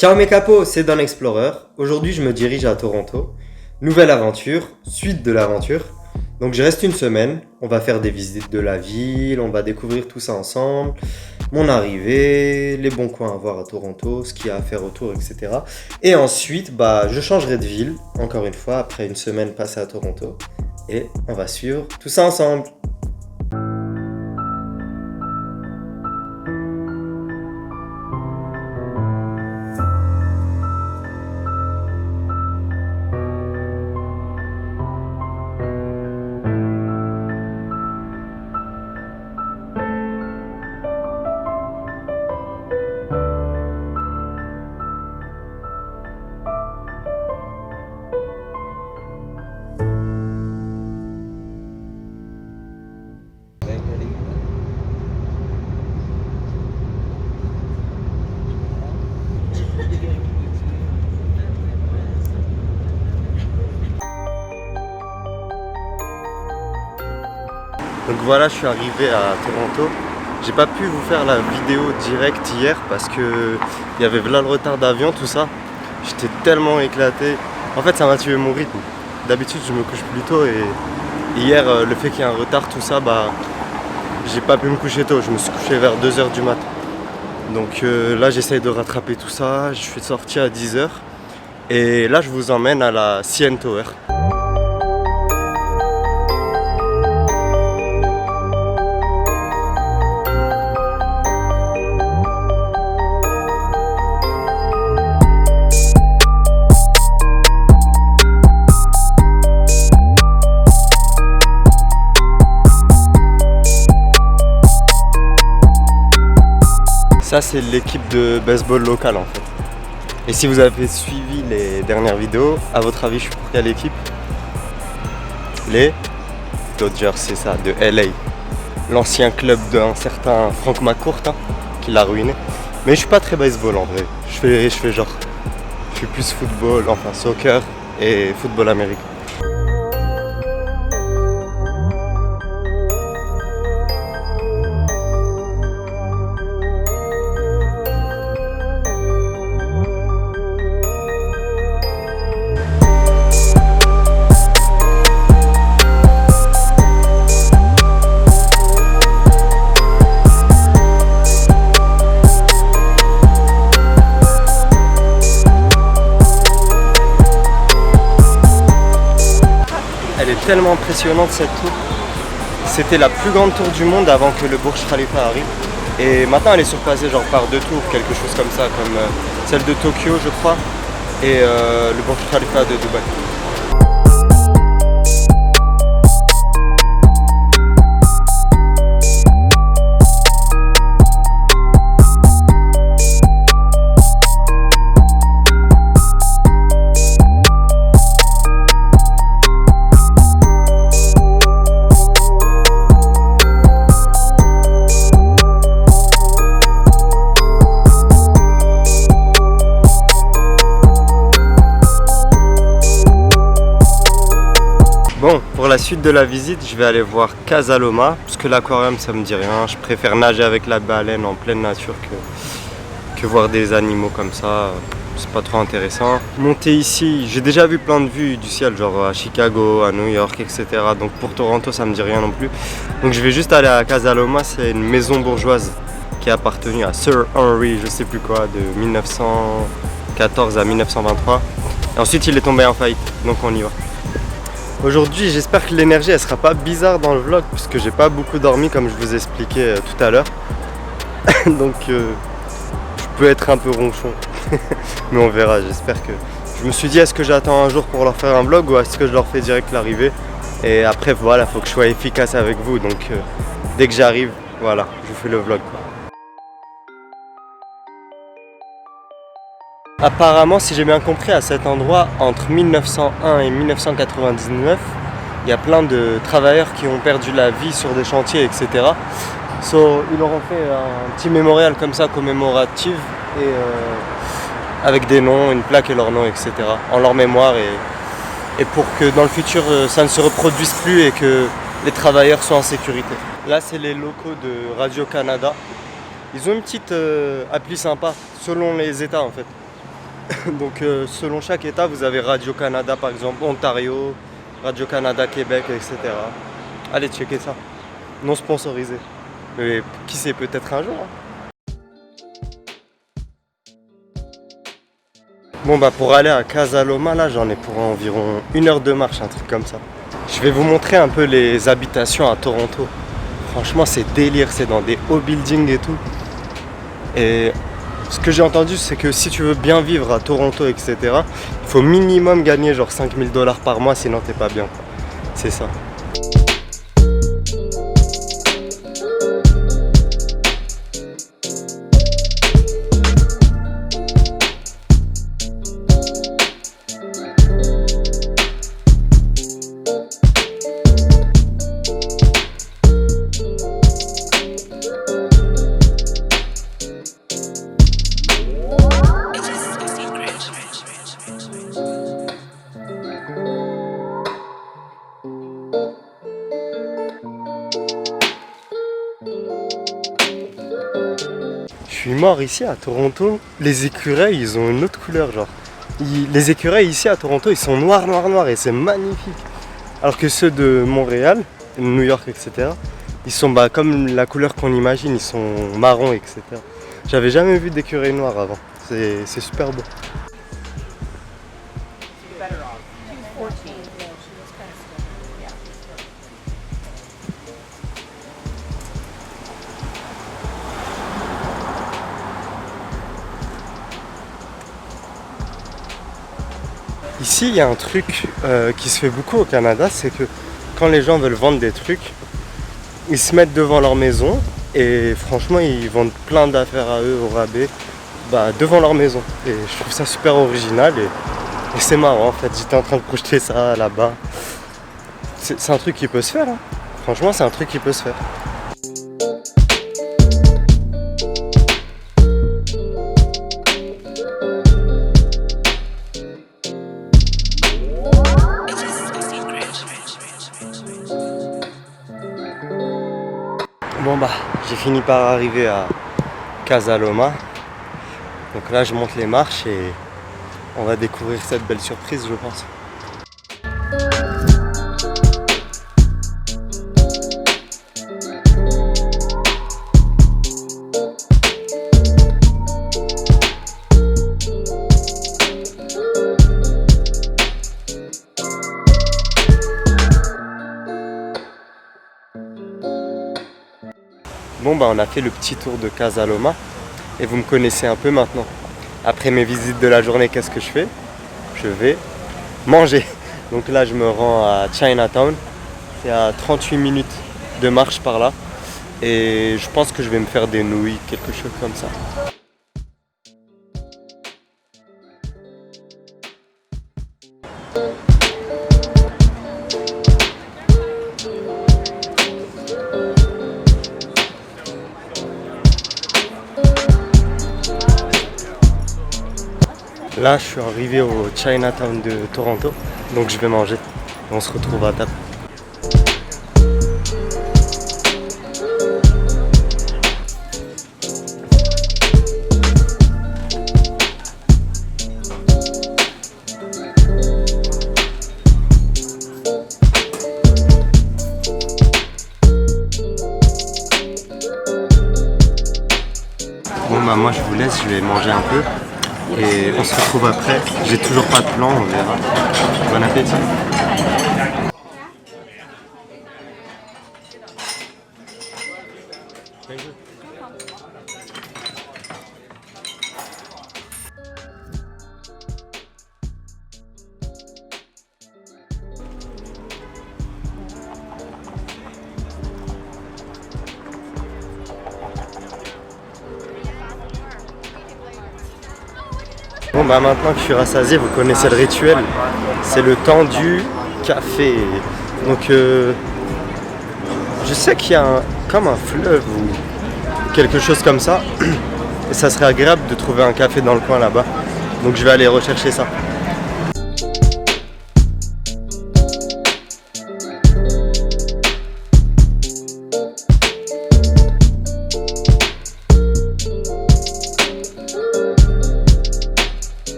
Ciao mes capos, c'est Don Explorer. Aujourd'hui, je me dirige à Toronto. Nouvelle aventure, suite de l'aventure. Donc, je reste une semaine. On va faire des visites de la ville, on va découvrir tout ça ensemble. Mon arrivée, les bons coins à voir à Toronto, ce qu'il y a à faire autour, etc. Et ensuite, je changerai de ville, encore une fois, après une semaine passée à Toronto. Et on va suivre tout ça ensemble. Donc voilà, je suis arrivé à Toronto. J'ai pas pu vous faire la vidéo directe hier parce que il y avait là le retard d'avion, tout ça. J'étais tellement éclaté. En fait, ça m'a tué mon rythme. D'habitude, je me couche plus tôt et hier, le fait qu'il y ait un retard, tout ça, j'ai pas pu me coucher tôt. Je me suis couché vers 2h du matin. Donc là, j'essaye de rattraper tout ça. Je suis sorti à 10h et là, je vous emmène à la CN Tower. Ça, c'est l'équipe de baseball locale en fait. Et si vous avez suivi les dernières vidéos, à votre avis, je suis pour quelle équipe? Les Dodgers, c'est ça, de LA. L'ancien club d'un certain Frank McCourt, qui l'a ruiné. Mais je suis pas très baseball en vrai. Je fais genre. Je suis plus football, enfin soccer et football américain. Elle est tellement impressionnante cette tour. C'était la plus grande tour du monde avant que le Burj Khalifa arrive. Et maintenant elle est surpassée genre par 2 tours, quelque chose comme ça, comme celle de Tokyo je crois, et le Burj Khalifa de Dubaï. Bon, pour la suite de la visite, je vais aller voir Casa Loma, parce que l'aquarium ça me dit rien. Je préfère nager avec la baleine en pleine nature que voir des animaux comme ça. C'est pas trop intéressant. Monter ici, j'ai déjà vu plein de vues du ciel, genre à Chicago, à New York, etc. Donc pour Toronto, ça me dit rien non plus. Donc je vais juste aller à Casa Loma, c'est une maison bourgeoise qui a appartenu à Sir Henry, je sais plus quoi, de 1914 à 1923. Et ensuite il est tombé en faillite, donc on y va. Aujourd'hui, j'espère que l'énergie elle sera pas bizarre dans le vlog puisque j'ai pas beaucoup dormi comme je vous expliquais tout à l'heure. Donc je peux être un peu ronchon. Mais on verra, j'espère que... Je me suis dit est-ce que j'attends un jour pour leur faire un vlog ou est-ce que je leur fais direct l'arrivée. Et après voilà, faut que je sois efficace avec vous. Donc dès que j'arrive, voilà, je vous fais le vlog quoi. Apparemment, si j'ai bien compris, à cet endroit, entre 1901 et 1999, il y a plein de travailleurs qui ont perdu la vie sur des chantiers, etc. Ils leur ont fait un petit mémorial comme ça, commémoratif, et avec des noms, une plaque et leur nom, etc. en leur mémoire, et pour que dans le futur, ça ne se reproduise plus et que les travailleurs soient en sécurité. Là, c'est les locaux de Radio-Canada. Ils ont une petite appli sympa, selon les états en fait. Donc selon chaque état, vous avez Radio-Canada par exemple, Ontario, Radio-Canada Québec, etc. Allez checker ça. Non sponsorisé. Mais qui sait, peut-être un jour. Hein. Bon bah pour aller à Casa Loma, là j'en ai pour environ 1 heure de marche, un truc comme ça. Je vais vous montrer un peu les habitations à Toronto. Franchement c'est délire, c'est dans des hauts buildings et tout. Et ce que j'ai entendu c'est que si tu veux bien vivre à Toronto, etc., il faut minimum gagner genre 5000 $ par mois, sinon t'es pas bien. C'est ça. Je suis mort ici à Toronto, les écureuils ils ont une autre couleur genre. Les écureuils ici à Toronto ils sont noirs et c'est magnifique. Alors que ceux de Montréal, New York, etc., ils sont comme la couleur qu'on imagine, ils sont marrons, etc. J'avais jamais vu d'écureuils noirs avant, c'est super beau. Ici, il y a un truc qui se fait beaucoup au Canada, c'est que quand les gens veulent vendre des trucs, ils se mettent devant leur maison et franchement, ils vendent plein d'affaires à eux au rabais devant leur maison. Et je trouve ça super original et c'est marrant en fait. J'étais en train de projeter ça là-bas. C'est un truc qui peut se faire. Hein. Franchement, c'est un truc qui peut se faire. Bon bah j'ai fini par arriver à Casa Loma. Donc là je monte les marches et on va découvrir cette belle surprise je pense. Bon bah on a fait le petit tour de Casa Loma et vous me connaissez un peu maintenant. Après mes visites de la journée, qu'est-ce que je fais? Je vais manger. Donc là je me rends à Chinatown, c'est à 38 minutes de marche par là et je pense que je vais me faire des nouilles, quelque chose comme ça. Là, je suis arrivé au Chinatown de Toronto, donc je vais manger. On se retrouve à table. Bon bah moi je vous laisse, je vais manger un peu. Et on se retrouve après. J'ai toujours pas de plan, on verra. Bon appétit. Bon bah maintenant que je suis rassasié, vous connaissez le rituel, c'est le temps du café. Donc je sais qu'il y a comme un fleuve ou quelque chose comme ça, et ça serait agréable de trouver un café dans le coin là-bas. Donc je vais aller rechercher ça.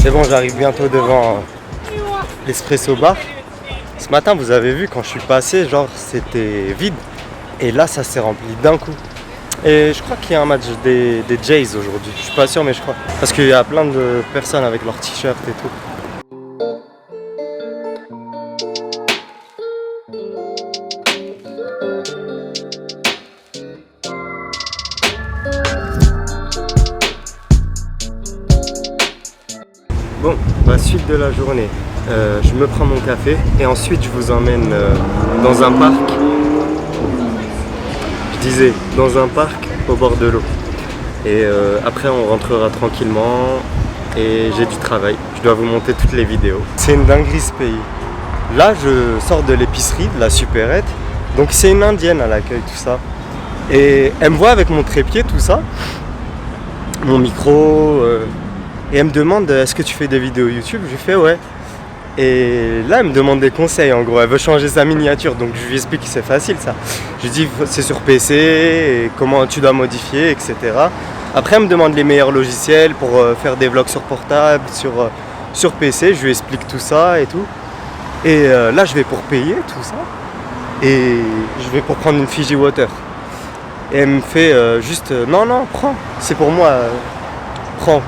C'est bon, j'arrive bientôt devant l'Espresso Bar. Ce matin, vous avez vu, quand je suis passé, genre c'était vide. Et là, ça s'est rempli d'un coup. Et je crois qu'il y a un match des Jays aujourd'hui. Je suis pas sûr, mais je crois. Parce qu'il y a plein de personnes avec leurs t-shirts et tout. Bon, la suite de la journée, je me prends mon café et ensuite je vous emmène dans un parc. Je disais, dans un parc au bord de l'eau. Et après on rentrera tranquillement et j'ai du travail. Je dois vous monter toutes les vidéos. C'est une dinguerie ce pays. Là je sors de l'épicerie, de la supérette. Donc c'est une indienne à l'accueil, tout ça. Et elle me voit avec mon trépied, tout ça. Mon micro. Et elle me demande, est-ce que tu fais des vidéos YouTube? Je lui fais ouais. Et là elle me demande des conseils en gros. Elle veut changer sa miniature. Donc je lui explique que c'est facile ça. Je lui dis c'est sur PC, et comment tu dois modifier, etc. Après elle me demande les meilleurs logiciels pour faire des vlogs sur portable, sur PC. Je lui explique tout ça et tout. Et là je vais pour payer tout ça. Et je vais pour prendre une Fiji Water. Et elle me fait juste non, prends, c'est pour moi, prends.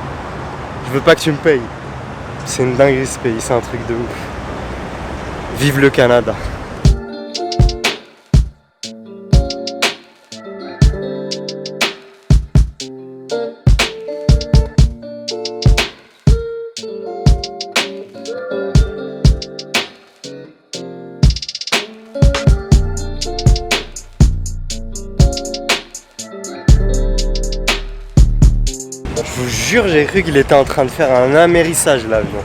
Je veux pas que tu me payes. C'est une dinguerie ce pays, c'est un truc de ouf. Vive le Canada. Je vous jure, j'ai cru qu'il était en train de faire un amérissage l'avion.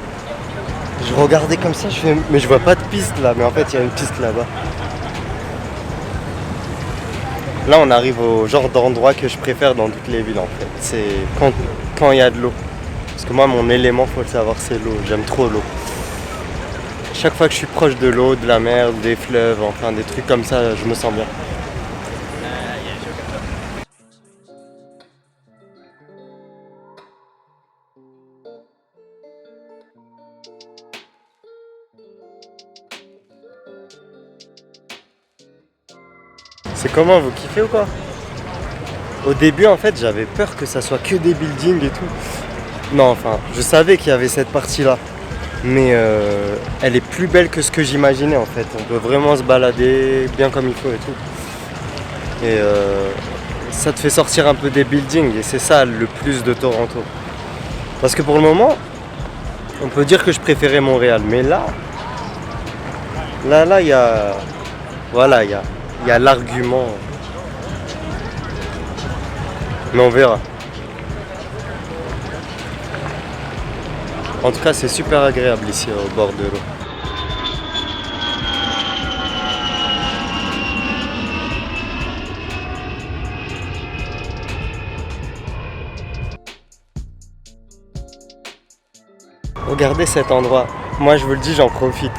Je regardais comme ça, je fais mais je vois pas de piste là, mais en fait il y a une piste là-bas. Là on arrive au genre d'endroit que je préfère dans toutes les villes en fait. C'est quand il y a de l'eau. Parce que moi mon élément, faut le savoir, c'est l'eau. J'aime trop l'eau. Chaque fois que je suis proche de l'eau, de la mer, des fleuves, enfin des trucs comme ça, je me sens bien. C'est comment, vous kiffez ou quoi? Au début en fait j'avais peur que ça soit que des buildings et tout. Non, enfin je savais qu'il y avait cette partie là. Mais elle est plus belle que ce que j'imaginais en fait. On peut vraiment se balader bien comme il faut et tout. Et ça te fait sortir un peu des buildings et c'est ça le plus de Toronto. Parce que pour le moment, on peut dire que je préférais Montréal. Mais là, il y a... Voilà, il y a l'argument. Mais on verra. En tout cas, c'est super agréable ici au bord de l'eau. Regardez cet endroit. Moi, je vous le dis, j'en profite.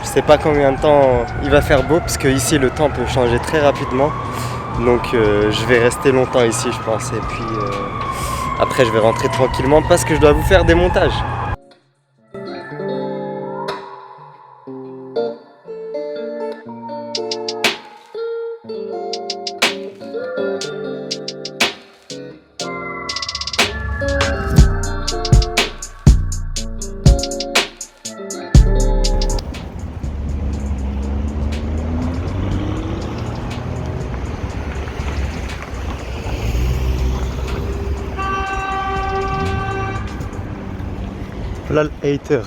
Je sais pas combien de temps il va faire beau, parce que ici, le temps peut changer très rapidement. Donc, je vais rester longtemps ici, je pense. Et puis, après, je vais rentrer tranquillement parce que je dois vous faire des montages. Là, le hater.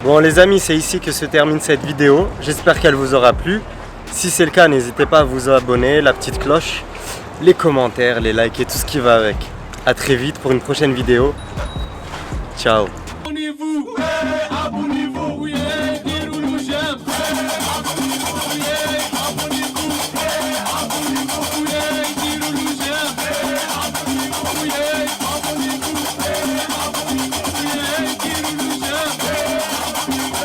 Bon les amis, c'est ici que se termine cette vidéo. J'espère qu'elle vous aura plu. Si c'est le cas, n'hésitez pas à vous abonner, la petite cloche, les commentaires, les likes et tout ce qui va avec. A très vite pour une prochaine vidéo. Ciao.